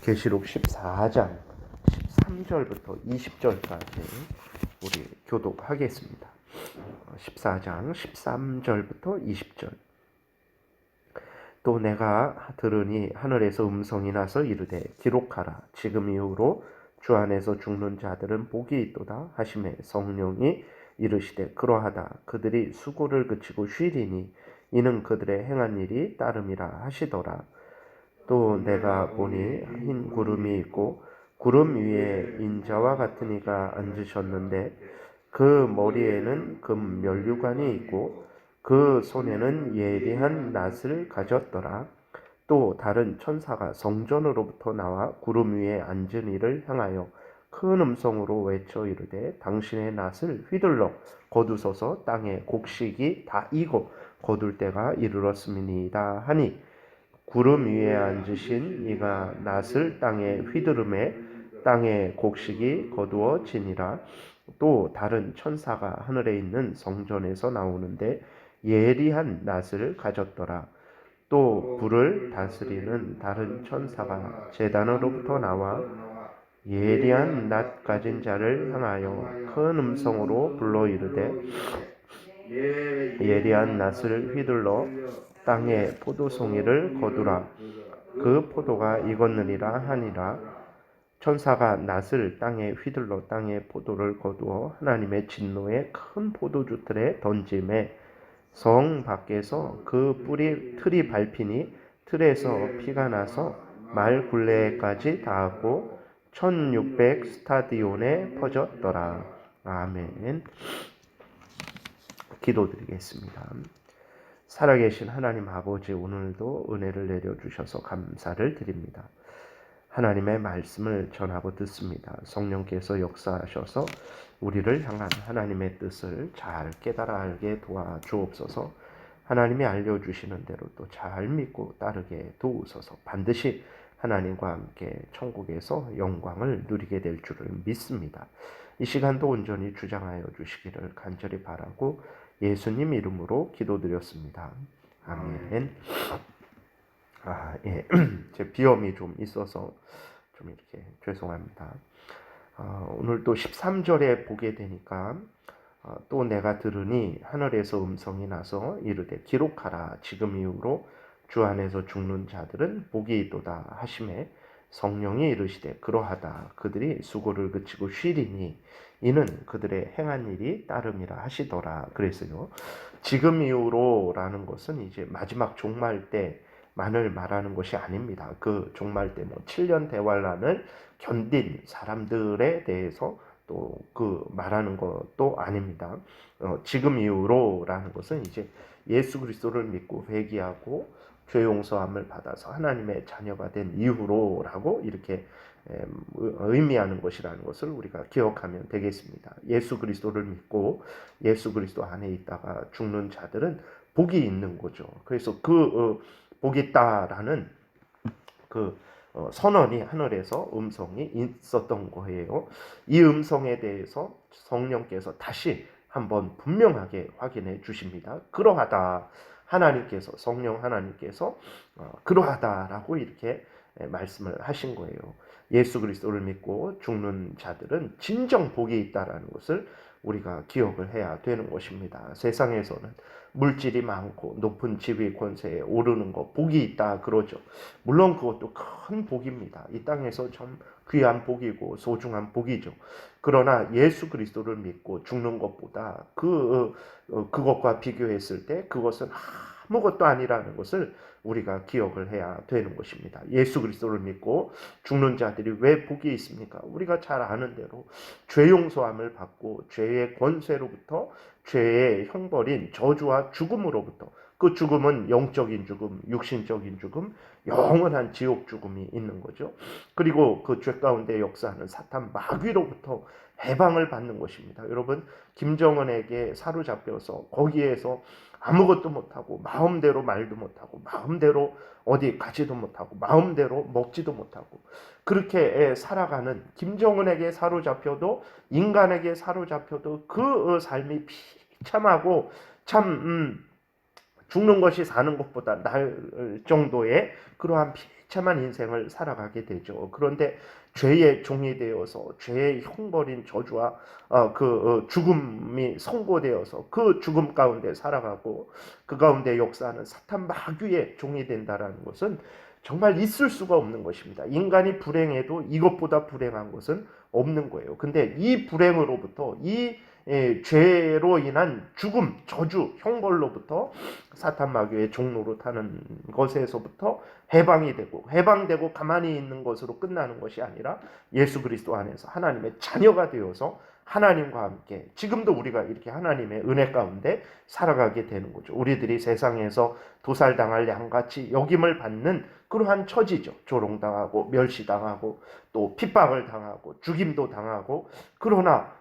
계시록 14장 13절부터 20절까지 우리 교독하겠습니다. 14장 13절부터 20절. 또 내가 들으니 하늘에서 음성이 나서 이르되 기록하라. 지금 이후로 주 안에서 죽는 자들은 복이 있도다 하시매 성령이 이르시되 그러하다. 그들이 수고를 그치고 쉬리니 이는 그들의 행한 일이 따름이라 하시더라. 또 내가 보니 흰 구름이 있고 구름 위에 인자와 같은 이가 앉으셨는데 그 머리에는 금 면류관이 있고 그 손에는 예리한 낫을 가졌더라. 또 다른 천사가 성전으로부터 나와 구름 위에 앉은 이를 향하여 큰 음성으로 외쳐 이르되 당신의 낫을 휘둘러 거두소서. 땅의 곡식이 다 익어 거둘 때가 이르렀음이니이다 하니 구름 위에 앉으신 이가 낫을 땅에 휘두르매 땅의 곡식이 거두어지니라. 또 다른 천사가 하늘에 있는 성전에서 나오는데 예리한 낫을 가졌더라. 또 불을 다스리는 다른 천사가 제단으로부터 나와 예리한 낫 가진 자를 향하여 큰 음성으로 불러 이르되 예리한 낫을 휘둘러 땅에 포도송이를 거두라. 그 포도가 익었느니라 하니라. 천사가 낫을 땅에 휘둘러 땅에 포도를 거두어 하나님의 진노의 큰 포도주 틀에 던짐에 성 밖에서 그 틀이 밟히니 틀에서 피가 나서 말 굴레까지 닿았고 1600 스타디온에 퍼졌더라. 아멘. 기도드리겠습니다. 살아계신 하나님 아버지, 오늘도 은혜를 내려주셔서 감사를 드립니다. 하나님의 말씀을 전하고 듣습니다. 성령께서 역사하셔서 우리를 향한 하나님의 뜻을 잘 깨달아 알게 도와주옵소서. 하나님이 알려주시는 대로 또 잘 믿고 따르게 도우소서. 반드시 하나님과 함께 천국에서 영광을 누리게 될 줄을 믿습니다. 이 시간도 온전히 주장하여 주시기를 간절히 바라고 예수님 이름으로 기도드렸습니다. 아멘. 제 비염이 좀 있어서 좀 이렇게 죄송합니다. 오늘 또 13절에 보게 되니까 또 내가 들으니 하늘에서 음성이 나서 이르되 기록하라. 지금 이후로 주 안에서 죽는 자들은 복이 있도다 하시매 성령이 이르시되 그러하다. 그들이 수고를 그치고 쉬리니 이는 그들의 행한 일이 따름이라 하시더라. 그래서요, 지금 이후로 라는 것은 이제 마지막 종말 때만을 말하는 것이 아닙니다. 그 종말 때 7년 대환란을 견딘 사람들에 대해서 또 그 말하는 것도 아닙니다. 지금 이후로 라는 것은 이제 예수 그리스도를 믿고 회개하고 죄 용서함을 받아서 하나님의 자녀가 된 이후로라고 이렇게 의미하는 것이라는 것을 우리가 기억하면 되겠습니다. 예수 그리스도를 믿고 예수 그리스도 안에 있다가 죽는 자들은 복이 있는 거죠. 그래서 그 복이 있다라는 그 선언이 하늘에서 음성이 있었던 거예요. 이 음성에 대해서 성령께서 다시 한번 분명하게 확인해 주십니다. 그러하다. 하나님께서, 성령 하나님께서 그러하다라고 이렇게 말씀을 하신 거예요. 예수 그리스도를 믿고 죽는 자들은 진정 복이 있다라는 것을 우리가 기억을 해야 되는 것입니다. 세상에서는 물질이 많고 높은 지위 권세에 오르는 것 복이 있다 그러죠. 물론 그것도 큰 복입니다. 이 땅에서 참 귀한 복이고 소중한 복이죠. 그러나 예수 그리스도를 믿고 죽는 것보다 그것과 비교했을 때 그것은 아무것도 아니라는 것을 우리가 기억을 해야 되는 것입니다. 예수 그리스도를 믿고 죽는 자들이 왜 복이 있습니까? 우리가 잘 아는 대로 죄 용서함을 받고 죄의 권세로부터 죄의 형벌인 저주와 죽음으로부터, 그 죽음은 영적인 죽음, 육신적인 죽음, 영원한 지옥 죽음이 있는 거죠. 그리고 그 죄 가운데 역사하는 사탄 마귀로부터 해방을 받는 것입니다. 여러분, 김정은에게 사로잡혀서 거기에서 아무것도 못하고 마음대로 말도 못하고 마음대로 어디 가지도 못하고 마음대로 먹지도 못하고 그렇게 살아가는 김정은에게 사로잡혀도, 인간에게 사로잡혀도 그 삶이 비참하고 참 죽는 것이 사는 것보다 나을 정도의 그러한 비참한 인생을 살아가게 되죠. 그런데 죄의 종이 되어서 죄의 형벌인 저주와 죽음이 선고되어서 그 죽음 가운데 살아가고 그 가운데 역사하는 사탄 마귀의 종이 된다라는 것은 정말 있을 수가 없는 것입니다. 인간이 불행해도 이것보다 불행한 것은 없는 거예요. 근데 이 불행으로부터 이 죄로 인한 죽음, 저주, 형벌로부터 사탄 마귀의 종로로 타는 것에서부터 해방되고 가만히 있는 것으로 끝나는 것이 아니라 예수 그리스도 안에서 하나님의 자녀가 되어서 하나님과 함께 지금도 우리가 이렇게 하나님의 은혜 가운데 살아가게 되는 거죠. 우리들이 세상에서 도살당할 양같이 여김을 받는 그러한 처지죠. 조롱당하고 멸시당하고 또 핍박을 당하고 죽임도 당하고 그러나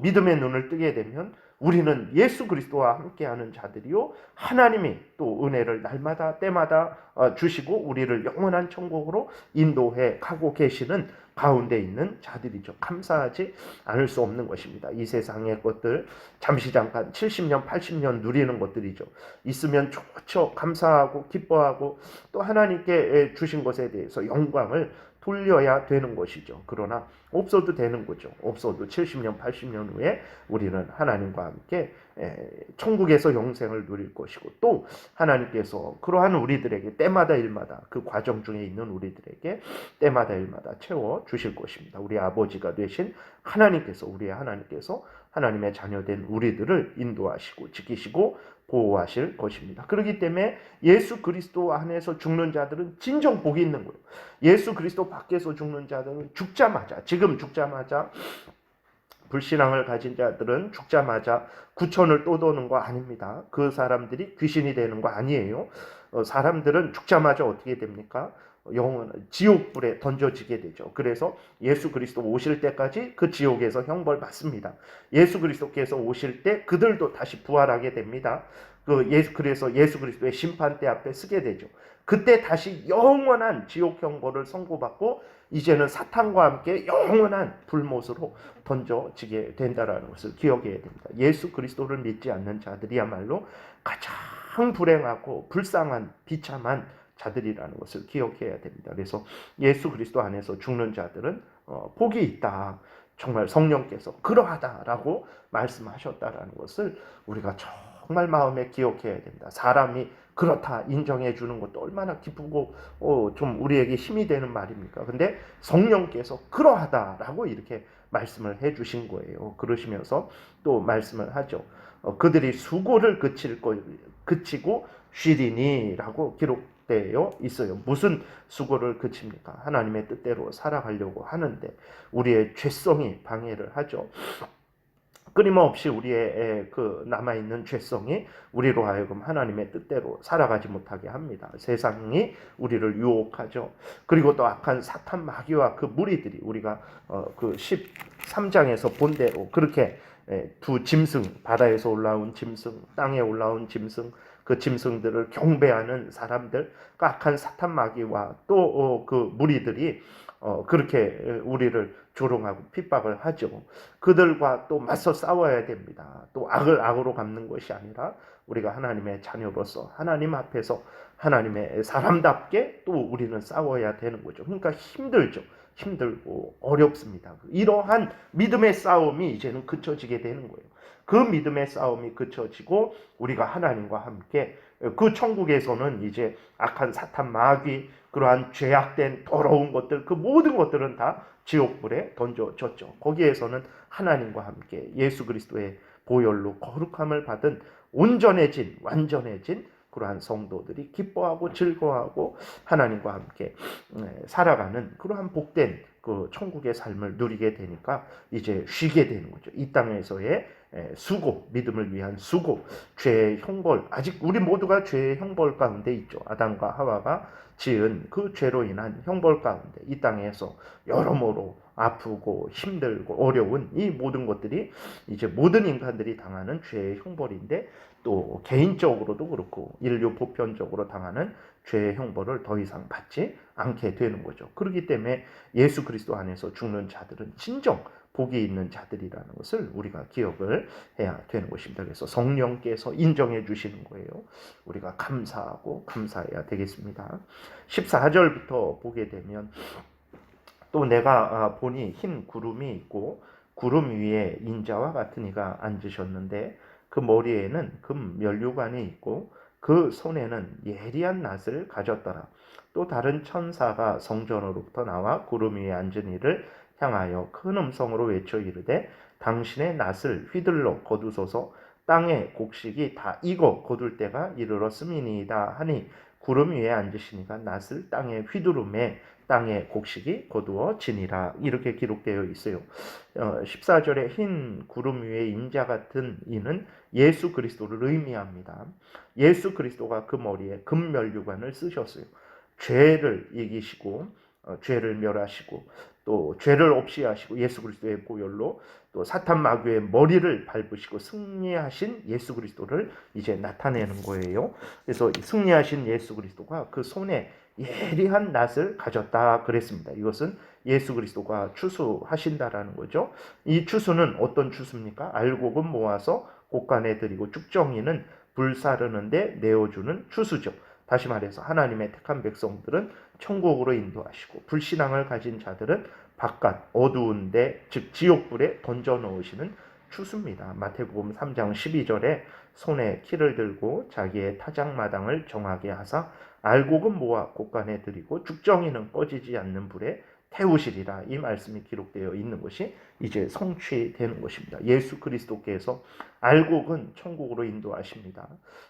믿음의 눈을 뜨게 되면 우리는 예수 그리스도와 함께하는 자들이요 하나님이 또 은혜를 날마다 때마다 주시고 우리를 영원한 천국으로 인도해 가고 계시는 가운데 있는 자들이죠. 감사하지 않을 수 없는 것입니다. 이 세상의 것들 잠시 잠깐 70년 80년 누리는 것들이죠. 있으면 좋죠. 감사하고 기뻐하고 또 하나님께 주신 것에 대해서 영광을 돌려야 되는 것이죠. 그러나 없어도 되는 거죠. 없어도 70년 80년 후에 우리는 하나님과 함께 천국에서 영생을 누릴 것이고 또 하나님께서 그러한 우리들에게 때마다 일마다 그 과정 중에 있는 우리들에게 때마다 일마다 채워 주실 것입니다. 우리 아버지가 되신 하나님께서 우리의 하나님께서 하나님의 자녀된 우리들을 인도하시고 지키시고 보호하실 것입니다. 그렇기 때문에 예수 그리스도 안에서 죽는 자들은 진정 복이 있는 거예요. 예수 그리스도 밖에서 죽는 자들은 지금 죽자마자 불신앙을 가진 자들은 죽자마자 구천을 또 도는 거 아닙니다. 그 사람들이 귀신이 되는 거 아니에요. 사람들은 죽자마자 어떻게 됩니까? 지옥불에 던져지게 되죠. 그래서 예수 그리스도 오실 때까지 그 지옥에서 형벌 받습니다. 예수 그리스도께서 오실 때 그들도 다시 부활하게 됩니다. 그래서 예수 그리스도의 심판대 앞에 서게 되죠. 그때 다시 영원한 지옥 형벌을 선고받고 이제는 사탄과 함께 영원한 불못으로 던져지게 된다라는 것을 기억해야 됩니다. 예수 그리스도를 믿지 않는 자들이야말로 가장 불행하고 불쌍한 비참한 자들이라는 것을 기억해야 됩니다. 그래서 예수 그리스도 안에서 죽는 자들은 복이 있다. 정말 성령께서 그러하다라고 말씀하셨다라는 것을 우리가 정말 마음에 기억해야 됩니다. 사람이 그렇다 인정해 주는 것도 얼마나 기쁘고 좀 우리에게 힘이 되는 말입니까? 근데 성령께서 그러하다라고 이렇게 말씀을 해 주신 거예요. 그러시면서 또 말씀을 하죠. 그들이 수고를 그치고 쉬리니라고 기록되어 있어요. 무슨 수고를 그칩니까? 하나님의 뜻대로 살아가려고 하는데 우리의 죄성이 방해를 하죠. 끊임없이 우리의 그 남아있는 죄성이 우리로 하여금 하나님의 뜻대로 살아가지 못하게 합니다. 세상이 우리를 유혹하죠. 그리고 또 악한 사탄 마귀와 그 무리들이 우리가 그 13장에서 본 대로 그렇게 두 짐승, 바다에서 올라온 짐승, 땅에 올라온 짐승, 그 짐승들을 경배하는 사람들, 악한 사탄 마귀와 또 그 무리들이 그렇게 우리를 조롱하고 핍박을 하죠. 그들과 또 맞서 싸워야 됩니다. 또 악을 악으로 갚는 것이 아니라 우리가 하나님의 자녀로서 하나님 앞에서 하나님의 사람답게 또 우리는 싸워야 되는 거죠. 그러니까 힘들죠. 힘들고 어렵습니다. 이러한 믿음의 싸움이 이제는 그쳐지게 되는 거예요. 그 믿음의 싸움이 그쳐지고 우리가 하나님과 함께 그 천국에서는 이제 악한 사탄 마귀 그러한 죄악된 더러운 것들 그 모든 것들은 다 지옥불에 던져졌죠. 거기에서는 하나님과 함께 예수 그리스도의 보혈로 거룩함을 받은 온전해진 완전해진 그러한 성도들이 기뻐하고 즐거워하고 하나님과 함께 살아가는 그러한 복된 그 천국의 삶을 누리게 되니까 이제 쉬게 되는 거죠. 이 땅에서의 수고, 믿음을 위한 수고, 죄의 형벌, 아직 우리 모두가 죄의 형벌 가운데 있죠. 아담과 하와가 지은 그 죄로 인한 형벌 가운데 이 땅에서 여러모로 아프고 힘들고 어려운 이 모든 것들이 이제 모든 인간들이 당하는 죄의 형벌인데 또 개인적으로도 그렇고 인류 보편적으로 당하는 죄의 형벌을 더 이상 받지 않게 되는 거죠. 그렇기 때문에 예수 그리스도 안에서 죽는 자들은 진정 복이 있는 자들이라는 것을 우리가 기억을 해야 되는 것입니다. 그래서 성령께서 인정해 주시는 거예요. 우리가 감사하고 감사해야 되겠습니다. 14절부터 보게 되면 또 내가 보니 흰 구름이 있고 구름 위에 인자와 같은 이가 앉으셨는데 그 머리에는 금 면류관이 있고 그 손에는 예리한 낫을 가졌더라. 또 다른 천사가 성전으로부터 나와 구름 위에 앉은 이를 향하여 큰 음성으로 외쳐 이르되 당신의 낫을 휘둘러 거두소서 땅의 곡식이 다 익어 거둘 때가 이르렀음이니이다 하니 구름 위에 앉으시니가 낫을 땅에 휘두르매 땅의 곡식이 거두어지니라 이렇게 기록되어 있어요. 14절에 흰 구름 위에 임자 같은 이는 예수 그리스도를 의미합니다. 예수 그리스도가 그 머리에 금면류관을 쓰셨어요. 죄를 이기시고 죄를 멸하시고 또 죄를 없이 하시고 예수 그리스도의 보혈로 또 사탄 마귀의 머리를 밟으시고 승리하신 예수 그리스도를 이제 나타내는 거예요. 그래서 승리하신 예수 그리스도가 그 손에 예리한 낫을 가졌다 그랬습니다. 이것은 예수 그리스도가 추수하신다라는 거죠. 이 추수는 어떤 추수입니까? 알곡은 모아서 곳간에 드리고 쭉정이는 불사르는데 내어주는 추수죠. 다시 말해서 하나님의 택한 백성들은 천국으로 인도하시고 불신앙을 가진 자들은 바깥 어두운데 즉 지옥불에 던져 넣으시는 추수입니다. 마태복음 3장 12절에 손에 키를 들고 자기의 타작마당을 정하게 하사 알곡은 모아 곳간에 들이고 죽정이는 꺼지지 않는 불에 태우시리라. 이 말씀이 기록되어 있는 것이 이제 성취되는 것입니다. 예수 그리스도께서 알곡은 천국으로 인도하십니다.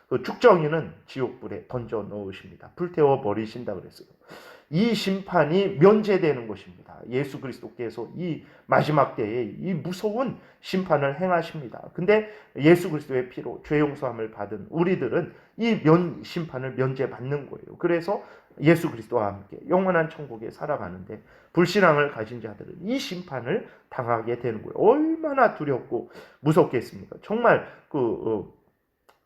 그 죽정이는 지옥불에 던져 넣으십니다. 불태워 버리신다 그랬어요. 이 심판이 면제되는 것입니다. 예수 그리스도께서 이 마지막 때에 이 무서운 심판을 행하십니다. 근데 예수 그리스도의 피로 죄 용서함을 받은 우리들은 이 심판을 면제받는 거예요. 그래서 예수 그리스도와 함께 영원한 천국에 살아가는데 불신앙을 가진 자들은 이 심판을 당하게 되는 거예요. 얼마나 두렵고 무섭겠습니까? 정말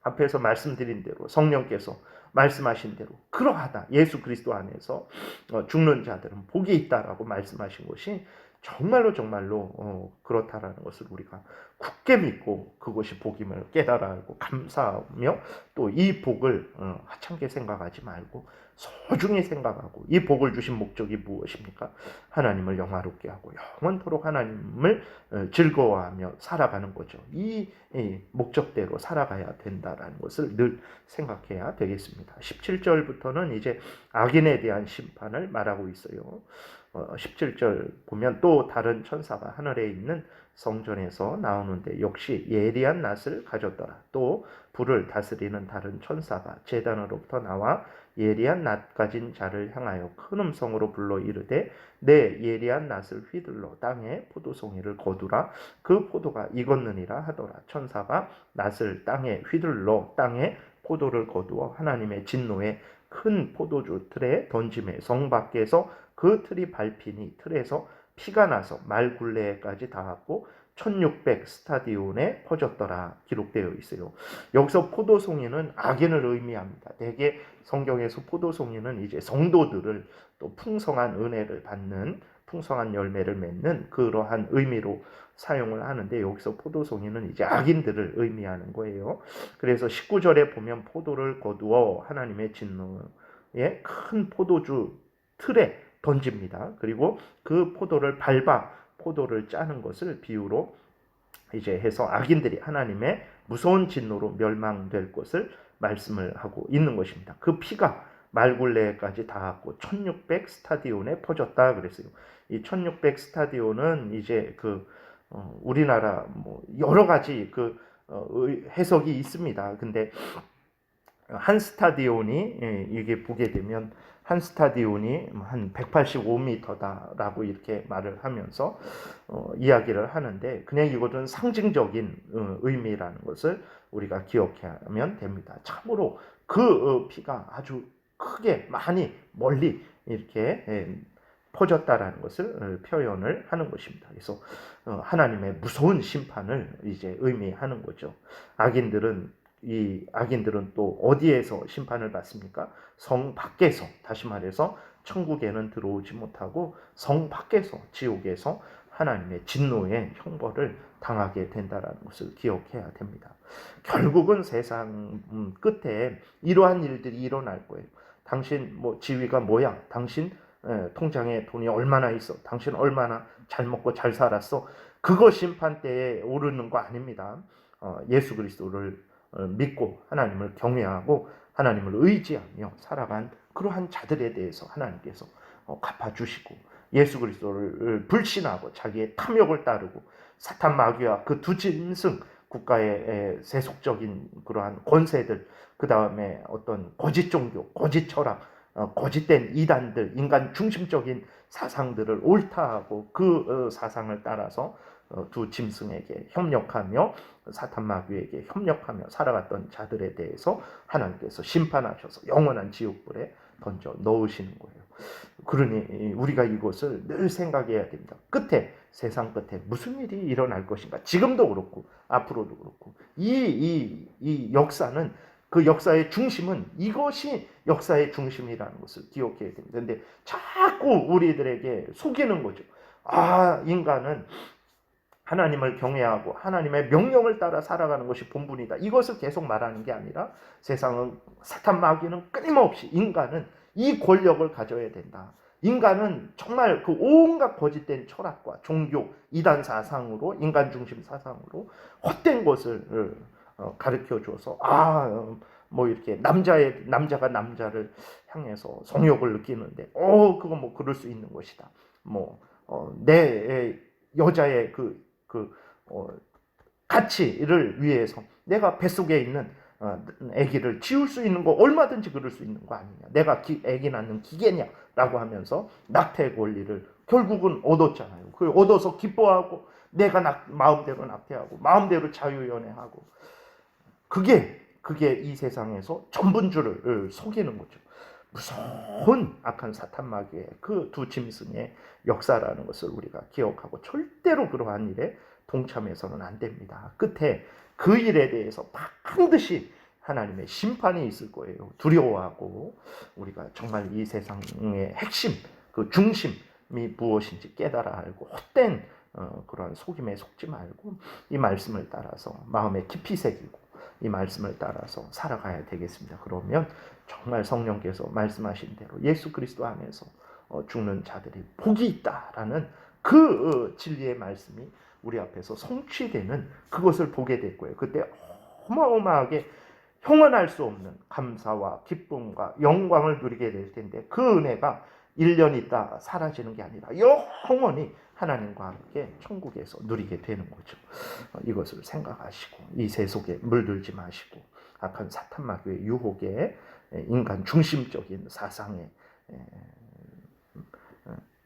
앞에서 말씀드린 대로 성령께서 말씀하신 대로 그러하다. 예수 그리스도 안에서 죽는 자들은 복이 있다라고 말씀하신 것이 정말로 그렇다라는 것을 우리가 굳게 믿고 그것이 복임을 깨달아 알고 감사하며 또 이 복을 하찮게 생각하지 말고 소중히 생각하고 이 복을 주신 목적이 무엇입니까? 하나님을 영화롭게 하고 영원토록 하나님을 즐거워하며 살아가는 거죠. 이 목적대로 살아가야 된다라는 것을 늘 생각해야 되겠습니다. 17절부터는 이제 악인에 대한 심판을 말하고 있어요. 17절 보면 또 다른 천사가 하늘에 있는 성전에서 나오는데 역시 예리한 낫을 가졌더라. 또 불을 다스리는 다른 천사가 제단으로부터 나와 예리한 낫 가진 자를 향하여 큰 음성으로 불러 이르되 내 예리한 낫을 휘둘러 땅에 포도송이를 거두라. 그 포도가 익었느니라 하더라. 천사가 낫을 땅에 휘둘러 땅에 포도를 거두어 하나님의 진노에 큰 포도주 틀에 던짐에 성 밖에서 그 틀이 밟히니 틀에서 피가 나서 말 굴레까지 닿았고 1600 스타디온에 퍼졌더라 기록되어 있어요. 여기서 포도송이는 악인을 의미합니다. 대개 성경에서 포도송이는 이제 성도들을 또 풍성한 은혜를 받는 풍성한 열매를 맺는 그러한 의미로 사용을 하는데 여기서 포도송이는 이제 악인들을 의미하는 거예요. 그래서 19절에 보면 포도를 거두어 하나님의 진노에 큰 포도주 틀에 던집니다. 그리고 그 포도를 밟아 포도를 짜는 것을 비유로 이제 해서 악인들이 하나님의 무서운 진노로 멸망될 것을 말씀을 하고 있는 것입니다. 그 피가 말굴레까지 닿았고 1600 스타디온에 퍼졌다 그랬어요. 이 1600 스타디온은 이제 우리나라 여러 가지 해석이 있습니다. 근데 한 스타디온이 이게 보게 되면 한 스타디온이 한 185m다라고 이렇게 말을 하면서 이야기를 하는데 그냥 이것은 상징적인 의미라는 것을 우리가 기억하면 됩니다. 참으로 그 피가 아주 크게 많이 멀리 이렇게 퍼졌다라는 것을 표현을 하는 것입니다. 그래서 하나님의 무서운 심판을 이제 의미하는 거죠. 악인들은 이 악인들은 또 어디에서 심판을 받습니까? 성 밖에서, 다시 말해서 천국에는 들어오지 못하고 성 밖에서, 지옥에서 하나님의 진노의 형벌을 당하게 된다는 것을 기억해야 됩니다. 결국은 세상 끝에 이러한 일들이 일어날 거예요. 당신 지위가 뭐야? 당신 통장에 돈이 얼마나 있어? 당신 얼마나 잘 먹고 잘 살았어? 그거 심판대에 오르는 거 아닙니다. 예수 그리스도를 믿고 하나님을 경외하고 하나님을 의지하며 살아간 그러한 자들에 대해서 하나님께서 갚아주시고, 예수 그리스도를 불신하고 자기의 탐욕을 따르고 사탄 마귀와 그 두 짐승, 국가의 세속적인 그러한 권세들, 그 다음에 어떤 거짓 종교, 거짓 철학, 거짓된 이단들, 인간 중심적인 사상들을 옳다하고 그 사상을 따라서 두 짐승에게 협력하며 사탄 마귀에게 협력하며 살아갔던 자들에 대해서 하나님께서 심판하셔서 영원한 지옥불에 던져 넣으시는 거예요. 그러니 우리가 이것을 늘 생각해야 됩니다. 끝에, 세상 끝에 무슨 일이 일어날 것인가. 지금도 그렇고 앞으로도 그렇고 이 역사는, 그 역사의 중심은 이것이 역사의 중심이라는 것을 기억해야 됩니다. 그런데 자꾸 우리들에게 속이는 거죠. 인간은 하나님을 경외하고 하나님의 명령을 따라 살아가는 것이 본분이다. 이것을 계속 말하는 게 아니라 세상은, 사탄 마귀는 끊임없이 인간은 이 권력을 가져야 된다. 인간은 정말 그 온갖 거짓된 철학과 종교, 이단 사상으로, 인간 중심 사상으로 헛된 것을 가르쳐 줘서 이렇게 남자가 남자를 향해서 성욕을 느끼는데 그거 그럴 수 있는 것이다. 내 여자의 가치를 위해서 내가 뱃속에 있는 아기를 지울 수 있는 거 얼마든지 그럴 수 있는 거 아니냐. 내가 아기 낳는 기계냐라고 하면서 낙태 권리를 결국은 얻었잖아요. 그 얻어서 기뻐하고 내가 마음대로 낙태하고 마음대로 자유연애하고 그게 이 세상에서 전분줄을 속이는 거죠. 무서운 악한 사탄 마귀의 그 두 짐승의 역사라는 것을 우리가 기억하고 절대로 그러한 일에 동참해서는 안 됩니다. 끝에 그 일에 대해서 반드시 하나님의 심판이 있을 거예요. 두려워하고 우리가 정말 이 세상의 핵심, 그 중심이 무엇인지 깨달아 알고 헛된 그런 속임에 속지 말고 이 말씀을 따라서 마음에 깊이 새기고 이 말씀을 따라서 살아가야 되겠습니다. 그러면 정말 성령께서 말씀하신 대로 예수 그리스도 안에서 죽는 자들이 복이 있다라는 그 진리의 말씀이 우리 앞에서 성취되는 그것을 보게 될 거예요. 그때 어마어마하게 형언할 수 없는 감사와 기쁨과 영광을 누리게 될 텐데, 그 은혜가 1년 있다 사라지는 게 아니라 영원히 하나님과 함께 천국에서 누리게 되는 거죠. 이것을 생각하시고 이 세속에 물들지 마시고 악한 사탄 마귀의 유혹에, 인간 중심적인 사상에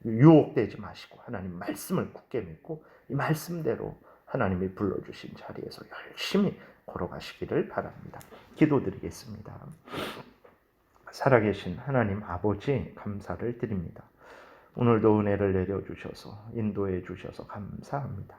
유혹되지 마시고 하나님 말씀을 굳게 믿고 이 말씀대로 하나님이 불러주신 자리에서 열심히 걸어가시기를 바랍니다. 기도드리겠습니다. 살아계신 하나님 아버지, 감사를 드립니다. 오늘도 은혜를 내려주셔서 인도해 주셔서 감사합니다.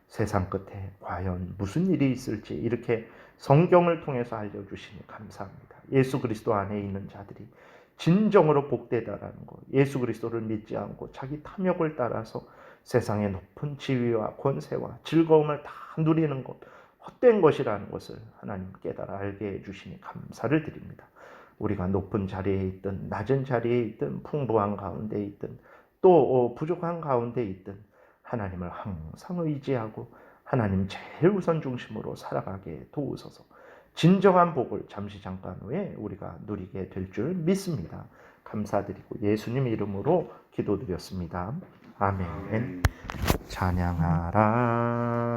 세상 끝에 과연 무슨 일이 있을지 이렇게 성경을 통해서 알려주시니 감사합니다. 예수 그리스도 안에 있는 자들이 진정으로 복되다라는 것, 예수 그리스도를 믿지 않고 자기 탐욕을 따라서 세상의 높은 지위와 권세와 즐거움을 다 누리는 것, 헛된 것이라는 것을 하나님 깨달아 알게 해주시니 감사를 드립니다. 우리가 높은 자리에 있든 낮은 자리에 있든 풍부한 가운데 있든 또 부족한 가운데 있든 하나님을 항상 의지하고 하나님 제일 우선 중심으로 살아가게 도우소서. 진정한 복을 잠시 잠깐 후에 우리가 누리게 될 줄 믿습니다. 감사드리고 예수님 이름으로 기도드렸습니다. 아멘. 찬양하라.